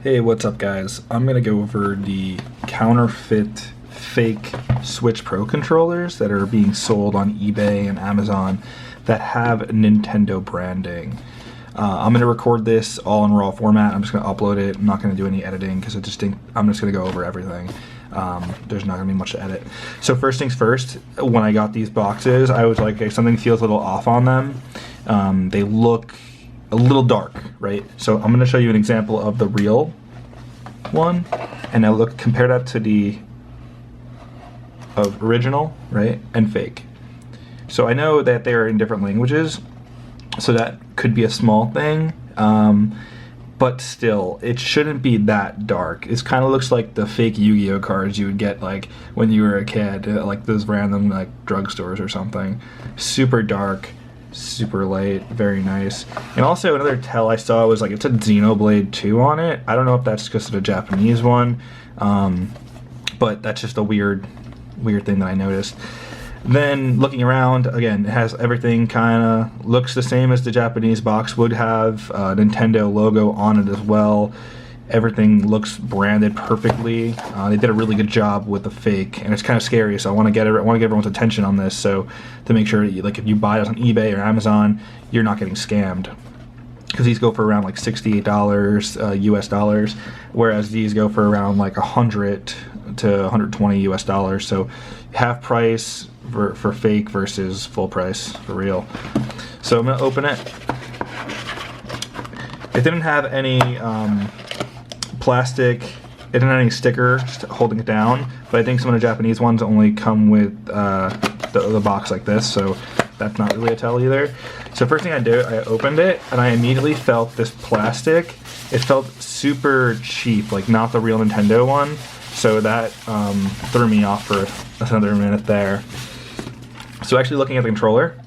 Hey, what's up guys? I'm going to go over the counterfeit fake Switch Pro controllers that are being sold on eBay and Amazon that have Nintendo branding. I'm going to record this all in raw format. I'm just going to upload it. I'm not going to do any editing because I'm just going to go over everything. There's not going to be much to edit. So first things first, when I got these boxes, I was like, okay, something feels a little off on them. They look a little dark, right? So I'm going to show you an example of the real one, and now compare that to the original, right, and fake. So I know that they're in different languages, so that could be a small thing, but still, it shouldn't be that dark. It kind of looks like the fake Yu-Gi-Oh cards you would get like when you were a kid, like those random like drugstores or something. Super dark. Super light, very nice. And also another tell I saw was like it said Xenoblade 2 on it. I don't know if that's because of the Japanese one, but that's just a weird thing that I noticed. Then looking around, again, it has everything kind of looks the same as the Japanese box would have. Nintendo logo on it as well. Everything looks branded perfectly. They did a really good job with the fake, and it's kind of scary. So I want to get everyone's attention on this. So to make sure, like, if you buy this on eBay or Amazon, you're not getting scammed. Because these go for around like $68 US dollars, whereas these go for around like 100 to 120 US dollars. So half price for fake versus full price for real. So I'm gonna open it. It didn't have any plastic, it didn't have any sticker holding it down, but I think some of the Japanese ones only come with the box like this, so that's not really a tell either. So first thing I did, I opened it, and I immediately felt this plastic. It felt super cheap, like not the real Nintendo one, so that threw me off for another minute there. So actually looking at the controller,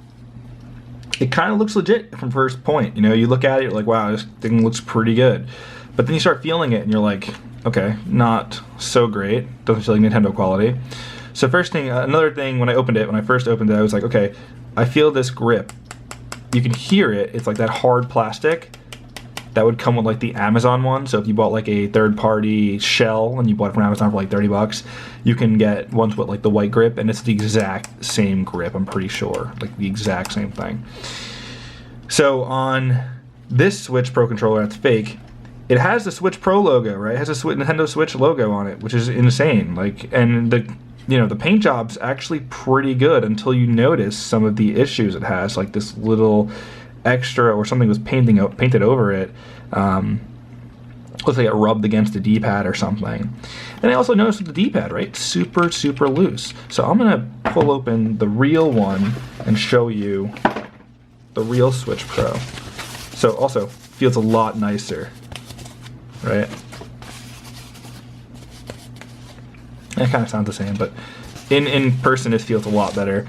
it kind of looks legit from first point. You know, you look at it, you're like, wow, this thing looks pretty good. But then you start feeling it, and you're like, okay, not so great. Doesn't feel like Nintendo quality. So first thing, another thing, when I first opened it, I was like, okay, I feel this grip. You can hear it. It's like that hard plastic that would come with like the Amazon one. So if you bought like a third-party shell and you bought it from Amazon for like 30 bucks, you can get ones with like the white grip, and it's the exact same grip, I'm pretty sure. Like the exact same thing. So on this Switch Pro controller that's fake, it has the Switch Pro logo, right? It has a Nintendo Switch logo on it, which is insane. Like, and the paint job's actually pretty good until you notice some of the issues it has, like this little extra or something was painted over it. Looks like it rubbed against the D-pad or something. And I also noticed with the D-pad, right? Super loose. So I'm gonna pull open the real one and show you the real Switch Pro. So also feels a lot nicer. Right? It kind of sounds the same, but in person it feels a lot better.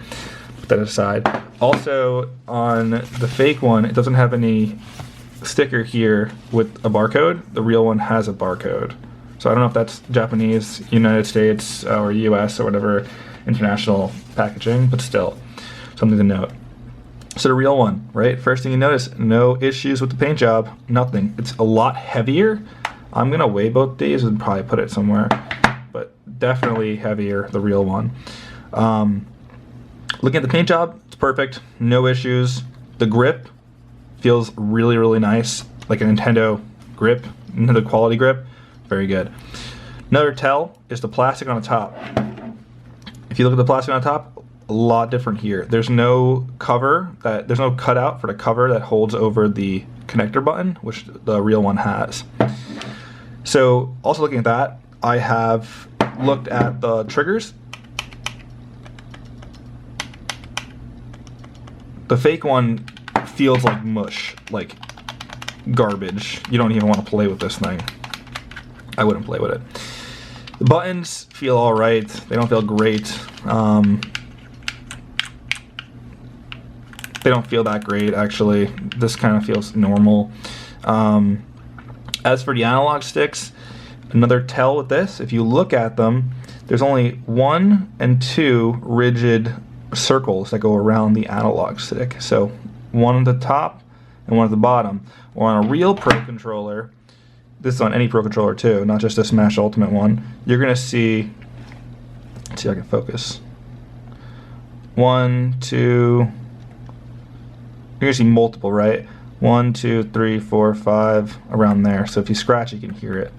Put that aside. Also, on the fake one, it doesn't have any sticker here with a barcode. The real one has a barcode. So I don't know if that's Japanese, United States, or US, or whatever international packaging, but still, something to note. So the real one, right? First thing you notice, no issues with the paint job, nothing. It's a lot heavier. I'm gonna weigh both these and probably put it somewhere, but definitely heavier, the real one. Looking at the paint job, it's perfect, no issues. The grip feels really nice, like a Nintendo grip, Nintendo quality grip, very good. Another tell is the plastic on the top. If you look at the plastic on the top, a lot different here. There's no there's no cutout for the cover that holds over the connector button, which the real one has. So also looking at that, I have looked at the triggers. The fake one feels like mush, like garbage. You don't even want to play with this thing. I wouldn't play with it. The buttons feel alright. They don't feel great. They don't feel that great, actually. This kind of feels normal. As for the analog sticks, another tell with this, if you look at them, there's only 1 and 2 rigid circles that go around the analog stick. So one at the top and one at the bottom. Or on a real Pro controller, this is on any Pro Controller too, not just the Smash Ultimate one, you're gonna see, let's see if I can focus. 1, 2, you're gonna see multiple, right? 1, 2, 3, 4, 5, around there. So if you scratch, you can hear it.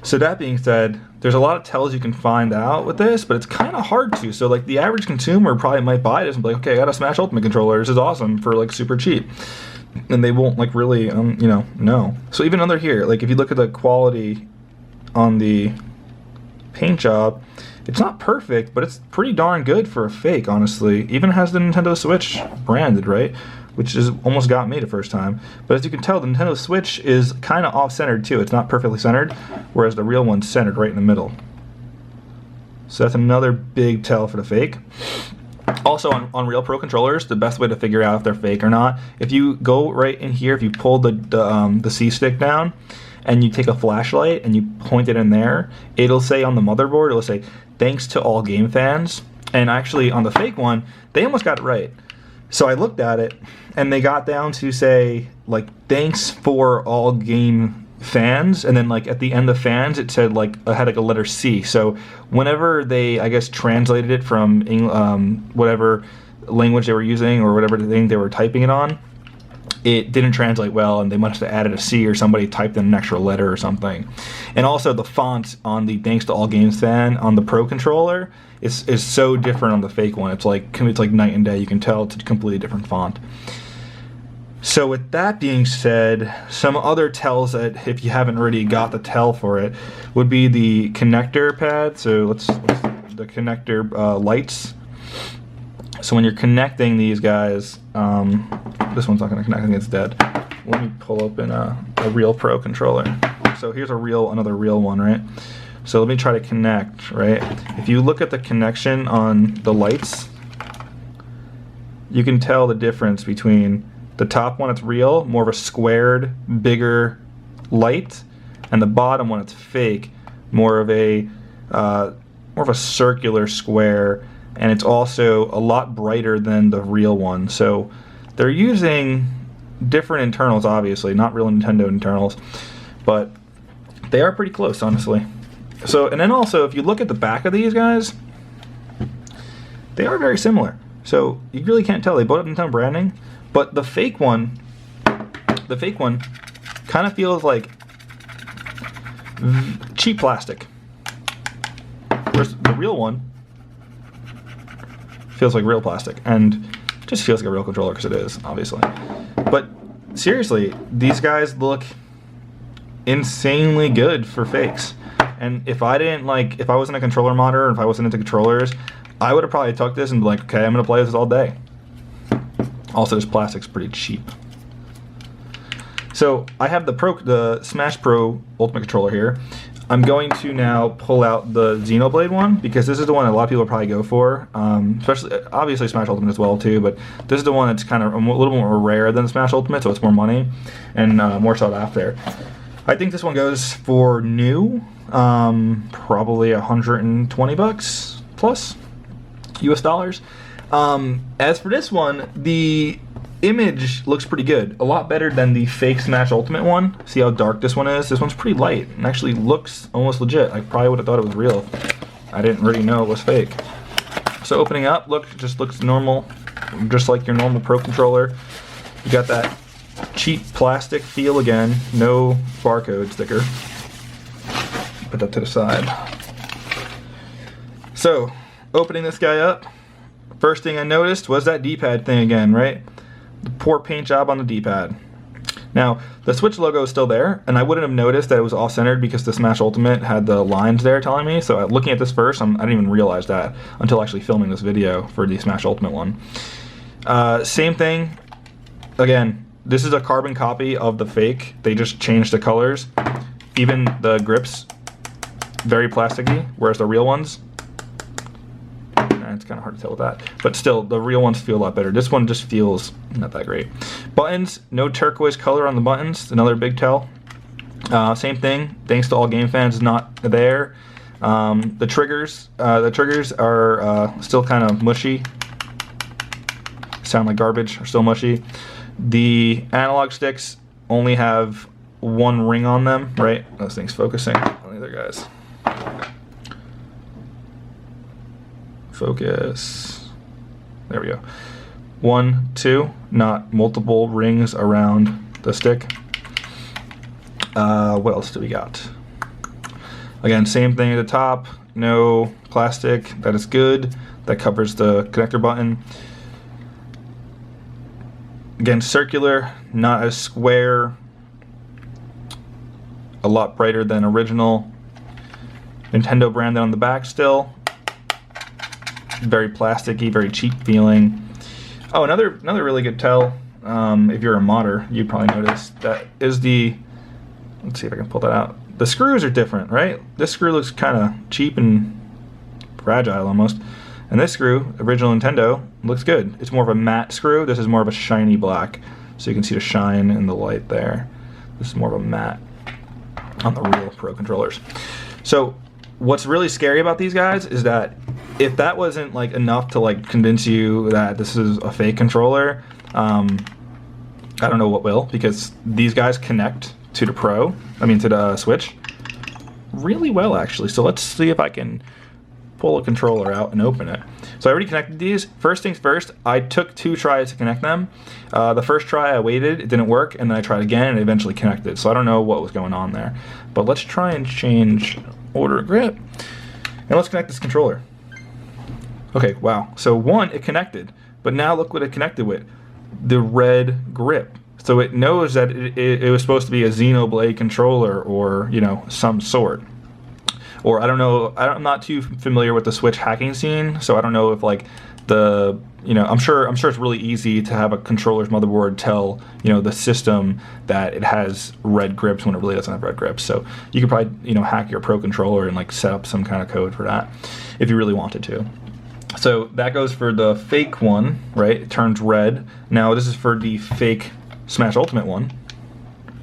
So that being said, there's a lot of tells you can find out with this, but it's kind of hard to. So like the average consumer probably might buy this and be like, okay, I got a Smash Ultimate controller. This is awesome for like super cheap. And they won't like really, you know, know. So even under here, like if you look at the quality on the paint job, it's not perfect, but it's pretty darn good for a fake, honestly. Even has the Nintendo Switch branded, right? Which is almost got me the first time. But as you can tell, the Nintendo Switch is kind of off-centered too. It's not perfectly centered, whereas the real one's centered right in the middle. So that's another big tell for the fake. Also, on real Pro controllers, the best way to figure out if they're fake or not, if you go right in here, if you pull the C-stick down, and you take a flashlight and you point it in there, it'll say on the motherboard, it'll say, thanks to all game fans. And actually, on the fake one, they almost got it right. So I looked at it, and they got down to say, like, thanks for all game fans, and then, like, at the end of fans, it said, like, it had, like, a letter C. So whenever they, I guess, translated it from whatever language they were using or whatever thing they were typing it on, it didn't translate well, and they must have added a C, or somebody typed in an extra letter or something. And also the font on the thanks to all games fan on the Pro controller is so different on the fake one. It's like night and day. You can tell it's a completely different font. So with that being said, some other tells that if you haven't already got the tell for it would be the connector pad. So let's the connector lights. So when you're connecting these guys, this one's not going to connect, I think it's dead. Let me pull open a real Pro controller. So here's another real one, right? So let me try to connect, right? If you look at the connection on the lights, you can tell the difference between the top one, it's real, more of a squared, bigger light, and the bottom one, it's fake, more of a circular square, and it's also a lot brighter than the real one. So they're using different internals, obviously, not real Nintendo internals, but they are pretty close, honestly. So, and then also, if you look at the back of these guys, they are very similar. So you really can't tell. They both have Nintendo branding, but the fake one kind of feels like cheap plastic. Whereas the real one feels like real plastic, and just feels like a real controller, because it is, obviously. But seriously, these guys look insanely good for fakes. And if I wasn't a controller modder, or if I wasn't into controllers, I would have probably took this and be like, okay, I'm gonna play this all day. Also, this plastic's pretty cheap. So I have the Smash Pro Ultimate controller here. I'm going to now pull out the Xenoblade one, because this is the one that a lot of people will probably go for. Especially, obviously Smash Ultimate as well too, but this is the one that's kind of a little more rare than Smash Ultimate, so it's more money and more sought after. I think this one goes for new, probably $120 plus US dollars. As for this one, the image looks pretty good, a lot better than the fake Smash Ultimate one. See how dark this one is? This one's pretty light and actually looks almost legit. I probably would have thought it was real. I didn't really know it was fake. So opening up, just looks normal, just like your normal Pro controller. You got that cheap plastic feel again, no barcode sticker. Put that to the side. So, opening this guy up, first thing I noticed was that D-pad thing again, right? The poor paint job on the D-pad. Now, the Switch logo is still there, and I wouldn't have noticed that it was off-centered because the Smash Ultimate had the lines there telling me, so looking at this first, I didn't even realize that until actually filming this video for the Smash Ultimate one. Same thing, again, this is a carbon copy of the fake. They just changed the colors. Even the grips, very plasticky, whereas the real ones, it's kind of hard to tell with that. But still, the real ones feel a lot better. This one just feels not that great. Buttons, no turquoise color on the buttons. Another big tell. Same thing. Thanks to all game fans, not there. The triggers are still kind of mushy. Sound like garbage. Are still mushy. The analog sticks only have one ring on them, right? Those things focusing on the other guys. Focus. There we go. 1, 2, not multiple rings around the stick. What else do we got? Again, same thing at the top. No plastic. That is good. That covers the connector button. Again, circular, not as square. A lot brighter than original. Nintendo branded on the back still. Very plasticky, very cheap feeling. Oh, another really good tell. If you're a modder, you'd probably notice that is the. Let's see if I can pull that out. The screws are different, right? This screw looks kind of cheap and fragile almost. And this screw, original Nintendo, looks good. It's more of a matte screw. This is more of a shiny black. So you can see the shine in the light there. This is more of a matte on the real Pro controllers. So what's really scary about these guys is that if that wasn't like enough to like convince you that this is a fake controller, I don't know what will, because these guys connect to the to the Switch really well actually. So let's see if I can pull a controller out and open it. So I already connected these. First things first, I took 2 tries to connect them. The first try I waited, it didn't work, and then I tried again and it eventually connected. So I don't know what was going on there. But let's try and change order of grip. And let's connect this controller. Okay, wow. So one, it connected, but now look what it connected with. The red grip. So it knows that it was supposed to be a Xenoblade controller or, you know, some sort. Or I don't know, I'm not too familiar with the Switch hacking scene, so I don't know if like the, you know, I'm sure it's really easy to have a controller's motherboard tell, you know, the system that it has red grips when it really doesn't have red grips. So you could probably, you know, hack your Pro controller and like set up some kind of code for that if you really wanted to. So that goes for the fake one, right? It turns red. Now this is for the fake Smash Ultimate one.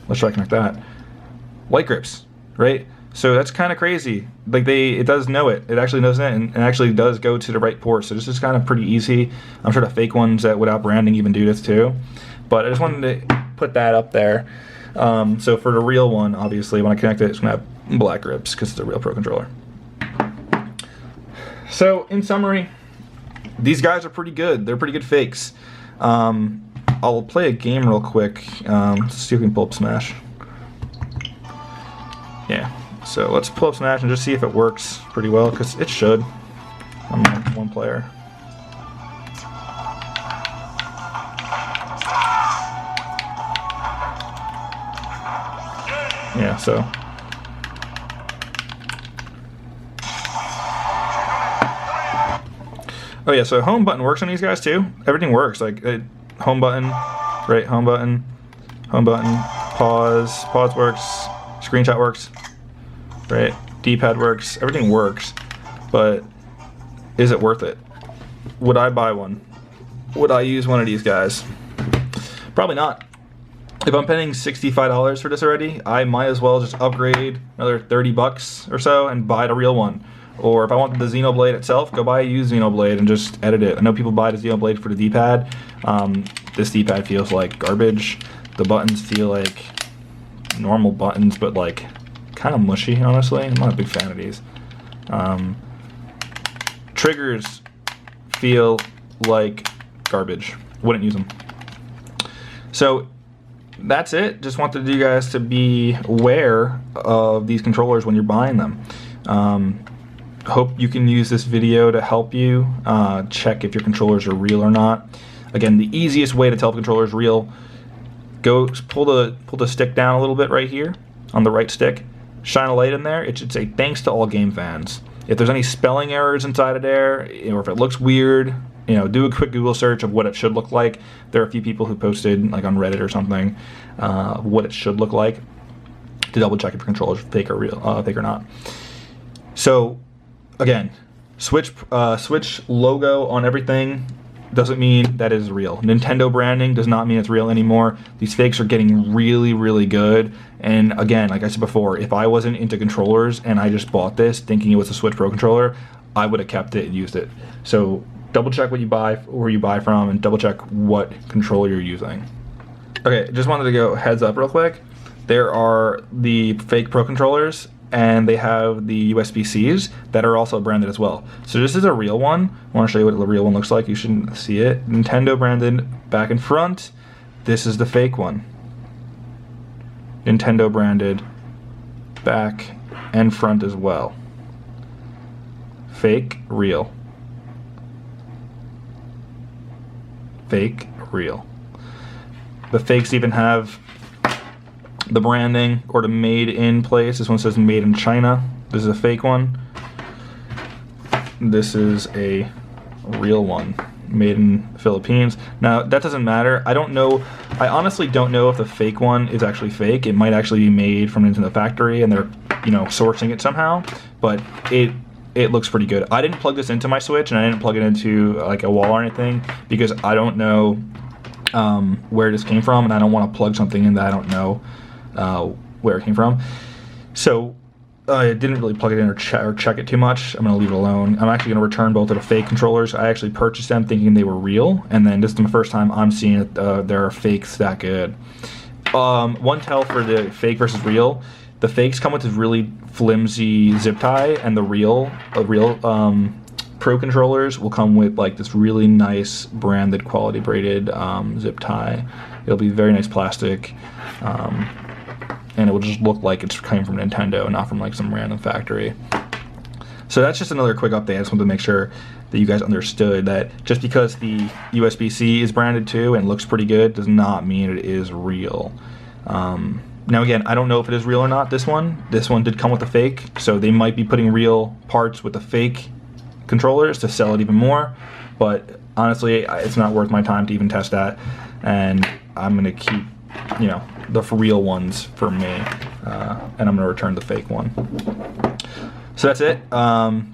Let's try to connect that. White grips, right? So that's kind of crazy. Like it does know it. It actually knows it and actually does go to the right port. So this is kind of pretty easy. I'm sure the fake ones that without branding even do this too. But I just wanted to put that up there. So for the real one, obviously, when I connect it, it's gonna have black grips because it's a real Pro controller. So in summary, these guys are pretty good. They're pretty good fakes. I'll play a game real quick. Let's see if we can pull up Smash. Yeah. So let's pull up Smash and just see if it works pretty well, because it should. I'm one player. Yeah, so. Oh yeah, so home button works on these guys too. Everything works, like home button, right, home button, pause works, screenshot works. Right, D-pad works, everything works, but is it worth it? Would I buy one? Would I use one of these guys? Probably not. If I'm paying $65 for this already, I might as well just upgrade another 30 bucks or so and buy the real one. Or if I want the Xenoblade itself, go buy a used Xenoblade and just edit it. I know people buy the Xenoblade for the D-pad. This D-pad feels like garbage. The buttons feel like normal buttons, but like kind of mushy, honestly. I'm not a big fan of these. Triggers feel like garbage. Wouldn't use them. So that's it. Just wanted you guys to be aware of these controllers when you're buying them. Hope you can use this video to help you check if your controllers are real or not. Again, the easiest way to tell if a controller is real, go pull the stick down a little bit right here on the right stick. Shine a light in there. It should say thanks to all game fans. If there's any spelling errors inside of there, or if it looks weird, you know, do a quick Google search of what it should look like. There are a few people who posted, like on Reddit or something, what it should look like to double check if your controller is fake or real, fake or not. So, again, Switch logo on everything doesn't mean that is real. Nintendo branding does not mean it's real anymore. These fakes are getting really, really good. And again, like I said before, if I wasn't into controllers and I just bought this thinking it was a Switch Pro controller, I would have kept it and used it. So double check what you buy, where you buy from, and double check what controller you're using. Okay, just wanted to go heads up real quick. there are the fake Pro controllers, and they have the USB-Cs that are also branded as well. So this is a real one. I want to show you what the real one looks like. You shouldn't see it. Nintendo branded back and front. This is the fake one. Nintendo branded back and front as well. Fake, real. Fake, real. The fakes even have the branding or the made in place. This one says made in China. This is a fake one. This is a real one, made in Philippines. Now that doesn't matter. I don't know. I honestly don't know if the fake one is actually fake. It might actually be made from Nintendo factory and they're, you know, sourcing it somehow. But it looks pretty good. I didn't plug this into my Switch and I didn't plug it into like a wall or anything because I don't know where this came from, and I don't want to plug something in that I don't know where it came from. So I didn't really plug it in or check it too much. I'm going to leave it alone. I'm actually going to return both of the fake controllers. I actually purchased them thinking they were real, and then this is the first time I'm seeing it, there are fakes that good. One tell for the fake versus real, the fakes come with this really flimsy zip tie, and the real Pro controllers will come with like this really nice branded quality braided zip tie. It'll be very nice plastic, and it will just look like it's coming from Nintendo, not from like some random factory. So that's just another quick update. I just wanted to make sure that you guys understood that just because the USB-C is branded too and looks pretty good does not mean it is real. Now again, I don't know if it is real or not, this one. This one did come with a fake, so they might be putting real parts with the fake controllers to sell it even more, but honestly it's not worth my time to even test that, and I'm gonna keep, you know, the real ones for me, and I'm gonna return the fake one. So that's it.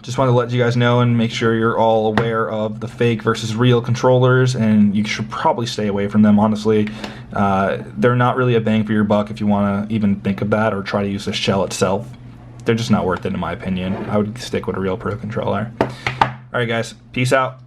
Just wanted to let you guys know and make sure you're all aware of the fake versus real controllers, and you should probably stay away from them, honestly. They're not really a bang for your buck if you want to even think of that or try to use the shell itself. They're just not worth it in my opinion. I would stick with a real Pro controller. Alright guys, peace out.